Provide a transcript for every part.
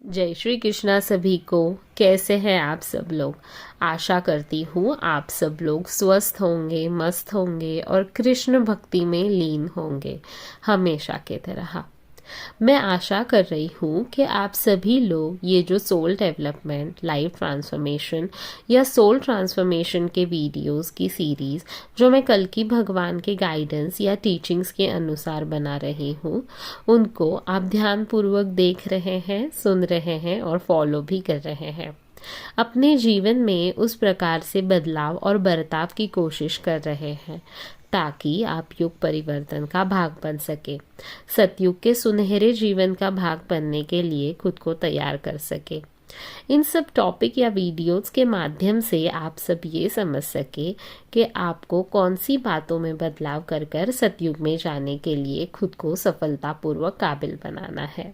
जय श्री कृष्णा सभी को। कैसे हैं आप सब लोग। आशा करती हूँ आप सब लोग स्वस्थ होंगे, मस्त होंगे और कृष्ण भक्ति में लीन होंगे हमेशा की तरह। मैं आशा कर रही हूँ कि आप सभी लोग ये जो सोल डेवलपमेंट, लाइफ ट्रांसफॉर्मेशन या सोल ट्रांसफॉर्मेशन के वीडियोस की सीरीज़ जो मैं कल की भगवान के गाइडेंस या टीचिंग्स के अनुसार बना रही हूँ, उनको आप ध्यानपूर्वक देख रहे हैं, सुन रहे हैं और फॉलो भी कर रहे हैं। अपने जीवन में उस प्रकार से बदलाव और बर्ताव की कोशिश कर रहे हैं ताकि आप युग परिवर्तन का भाग बन सके, सतयुग के सुनहरे जीवन का भाग बनने के लिए खुद को तैयार कर सके। इन सब टॉपिक या वीडियोस के माध्यम से आप सब ये समझ सके कि आपको कौन सी बातों में बदलाव कर कर सतयुग में जाने के लिए खुद को सफलतापूर्वक काबिल बनाना है।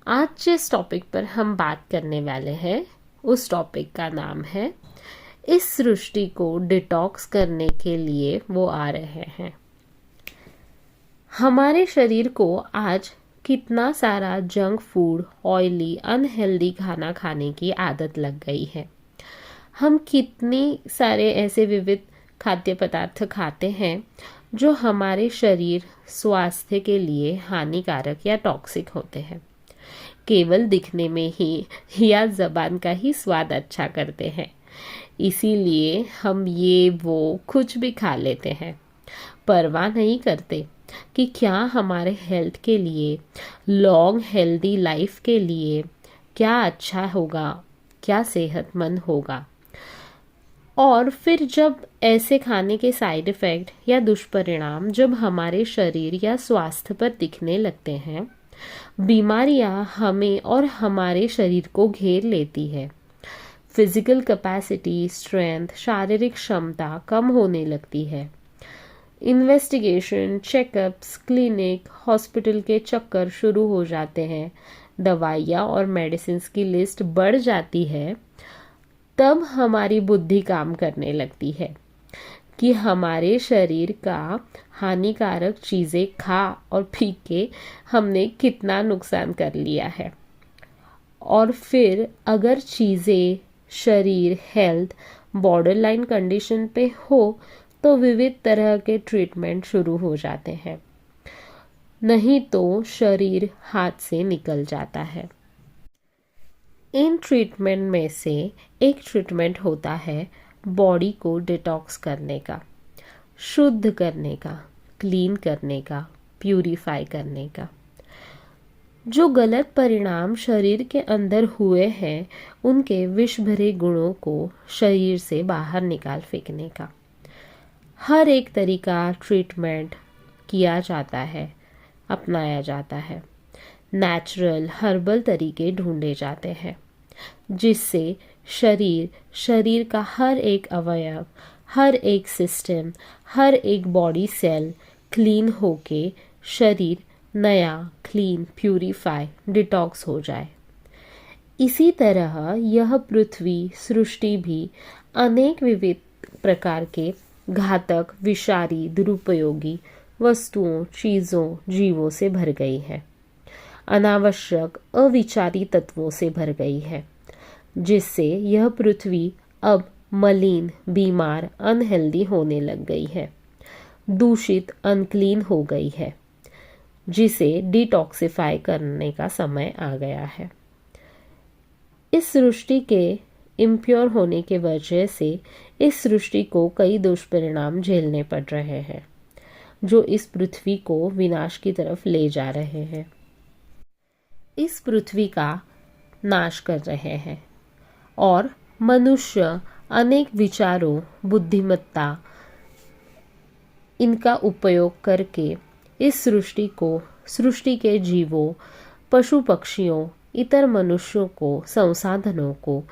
आज जिस टॉपिक पर हम बात करने वाले हैं उस टॉपिक का नाम है इस सृष्टि को डिटॉक्स करने के लिए वो आ रहे हैं। हमारे शरीर को आज कितना सारा जंक फूड, ऑयली, अनहेल्दी खाना खाने की आदत लग गई है। हम कितने सारे ऐसे विविध खाद्य पदार्थ खाते हैं जो हमारे शरीर स्वास्थ्य के लिए हानिकारक या टॉक्सिक होते हैं। केवल दिखने में ही या जबान का ही स्वाद अच्छा करते हैं, इसीलिए हम ये वो कुछ भी खा लेते हैं, परवाह नहीं करते कि क्या हमारे हेल्थ के लिए, लॉन्ग हेल्दी लाइफ के लिए क्या अच्छा होगा, क्या सेहतमंद होगा। और फिर जब ऐसे खाने के साइड इफ़ेक्ट या दुष्परिणाम जब हमारे शरीर या स्वास्थ्य पर दिखने लगते हैं, बीमारियां हमें और हमारे शरीर को घेर लेती है। फिजिकल कैपेसिटी, स्ट्रेंथ, शारीरिक क्षमता कम होने लगती है। इन्वेस्टिगेशन, चेकअप्स, क्लिनिक, हॉस्पिटल के चक्कर शुरू हो जाते हैं, दवाइयाँ और मेडिसिन्स की लिस्ट बढ़ जाती है। तब हमारी बुद्धि काम करने लगती है कि हमारे शरीर का हानिकारक चीज़ें खा और पी के हमने कितना नुकसान कर लिया है। और फिर अगर चीज़ें, शरीर, हेल्थ बॉर्डर लाइन कंडीशन पे हो तो विविध तरह के ट्रीटमेंट शुरू हो जाते हैं, नहीं तो शरीर हाथ से निकल जाता है। इन ट्रीटमेंट में से एक ट्रीटमेंट होता है बॉडी को डिटॉक्स करने का, शुद्ध करने का, क्लीन करने का, प्यूरिफाई करने का। जो गलत परिणाम शरीर के अंदर हुए हैं उनके विष भरे गुणों को शरीर से बाहर निकाल फेंकने का। हर एक तरीका ट्रीटमेंट किया जाता है, अपनाया जाता है। नेचुरल हर्बल तरीके ढूंढे जाते हैं जिससे शरीर का हर एक अवयव, हर एक सिस्टम, हर एक बॉडी सेल क्लीन होके शरीर नया, क्लीन, प्यूरिफाई, डिटॉक्स हो जाए। इसी तरह यह पृथ्वी सृष्टि भी अनेक विविध प्रकार के घातक, विषारी, दुरुपयोगी वस्तुओं, चीज़ों, जीवों से भर गई है। अनावश्यक, अविचारी तत्वों से भर गई है, जिससे यह पृथ्वी अब मलिन, बीमार, अनहेल्दी होने लग गई है, दूषित, अनक्लीन हो गई है, जिसे डिटॉक्सिफाई करने का समय आ गया है। इस सृष्टि के इम्प्योर होने के वजह से इस सृष्टि को कई दुष्परिणाम झेलने पड़ रहे हैं जो इस पृथ्वी को विनाश की तरफ ले जा रहे हैं, इस पृथ्वी का नाश कर रहे हैं। और मनुष्य अनेक विचारों, बुद्धिमत्ता इनका उपयोग करके इस सृष्टि को, सृष्टि के जीवों, पशु पक्षियों, इतर मनुष्यों को, संसाधनों को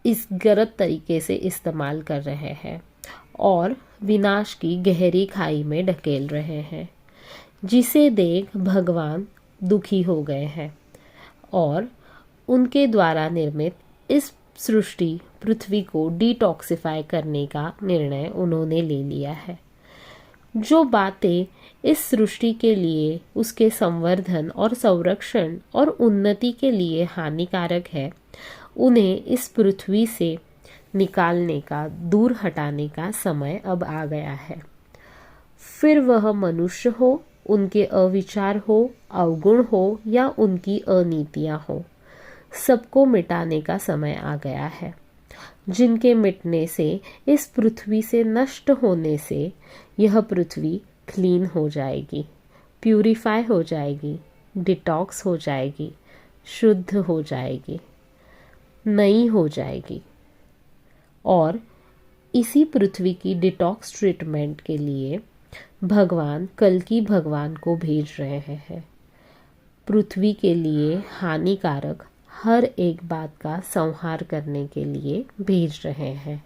इस गलत तरीके से इस्तेमाल कर रहे हैं और विनाश की गहरी खाई में ढकेल रहे हैं, जिसे देख भगवान दुखी हो गए हैं और उनके द्वारा निर्मित इस सृष्टि पृथ्वी को डिटॉक्सिफाई करने का निर्णय उन्होंने ले लिया है। जो बातें इस सृष्टि के लिए, उसके संवर्धन और संरक्षण और उन्नति के लिए हानिकारक है, उन्हें इस पृथ्वी से निकालने का, दूर हटाने का समय अब आ गया है। फिर वह मनुष्य हो, उनके अविचार हो, अवगुण हो या उनकी अनीतियां हो, सबको मिटाने का समय आ गया है। जिनके मिटने से, इस पृथ्वी से नष्ट होने से यह पृथ्वी क्लीन हो जाएगी, प्यूरिफाई हो जाएगी, डिटॉक्स हो जाएगी, शुद्ध हो जाएगी, नई हो जाएगी। और इसी पृथ्वी की डिटॉक्स ट्रीटमेंट के लिए भगवान कल्कि भगवान को भेज रहे हैं। पृथ्वी के लिए हानिकारक हर एक बात का संहार करने के लिए भेज रहे हैं।